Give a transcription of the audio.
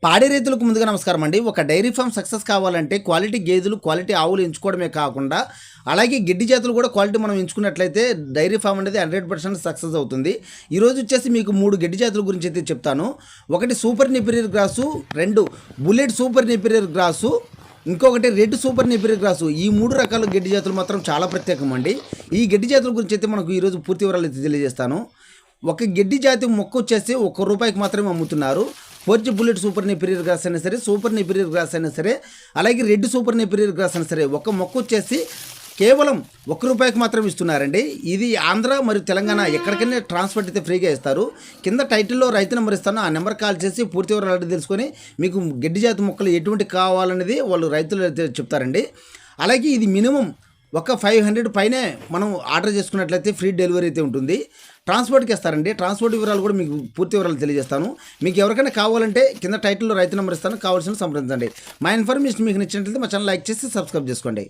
పాడి రైతులకు ముందుగా నమస్కారం అండి. ఒక డైరీ ఫార్మ్ సక్సెస్ కావాలంటే క్వాలిటీ గేదెలు, క్వాలిటీ ఆవులు ఎంచుకోవడమే కాకుండా అలాగే గిడ్డి జాతులు కూడా క్వాలిటీ మనం ఎంచుకున్నట్లయితే డైరీ ఫార్మ్ అనేది 100% సక్సెస్ అవుతుంది. ఈరోజు వచ్చేసి మీకు 3 గిడ్డి జాతుల గురించి అయితే చెప్తాను. ఒకటి super Napier grass, 2 bullet super Napier grass, ఇంకొకటి రెడ్ సూపర్ నెపిరియర్ గ్రాసు. ఈ 3 రకాల గడ్డి జాతులు మాత్రం చాలా ప్రత్యేకం అండి. ఈ గడ్డి జాతుల గురించి అయితే మనకు ఈరోజు పూర్తి వివరాలు అయితే తెలియజేస్తాను. ఒక గడ్డి జాతి మొక్క వచ్చేసి ₹1 మాత్రమే అమ్ముతున్నారు. పోర్చ్ బుల్లెట్ సూపర్ నెపిరియర్ గ్రాస్ అయినా సరే, సూపర్ నెపిరియర్ గ్రాస్ అయినా సరే, అలాగే రెడ్ సూపర్ నెపిరియర్ గ్రాస్ అయినా సరే, ఒక మొక్క వచ్చేసి కేవలం ₹1 మాత్రమే ఇస్తున్నారండి. ఇది ఆంధ్ర మరియు తెలంగాణ ఎక్కడికైనా ట్రాన్స్పోర్ట్ అయితే ఫ్రీగా ఇస్తారు. కింద టైటిల్లో రైతు నెంబర్ ఇస్తాను. ఆ నెంబర్ కాల్ చేసి పూర్తి వివరాలు తెలుసుకొని మీకు గడ్డి జాతి మొక్కలు ఎటువంటి కావాలనేది వాళ్ళు రైతులు అయితే చెప్తారండి. అలాగే ఇది మినిమం ఒక 500 పైనే మనం ఆర్డర్ చేసుకున్నట్లయితే ఫ్రీ డెలివరీ అయితే ఉంటుంది. ట్రాన్స్పోర్ట్కి ఇస్తారండి. ట్రాన్స్పోర్ట్ వివరాలు కూడా మీకు పూర్తి వివరాలు తెలియజేస్తాను. మీకు ఎవరికైనా కావాలంటే కింద టైటిల్లో రైతు నెంబర్ ఇస్తాను, కావాల్సిన సంప్రదించండి. మా ఇన్ఫర్మేషన్ మీకు నచ్చినట్లయితే మా ఛానల్ లైక్ చేసి సబ్స్క్రైబ్ చేసుకోండి.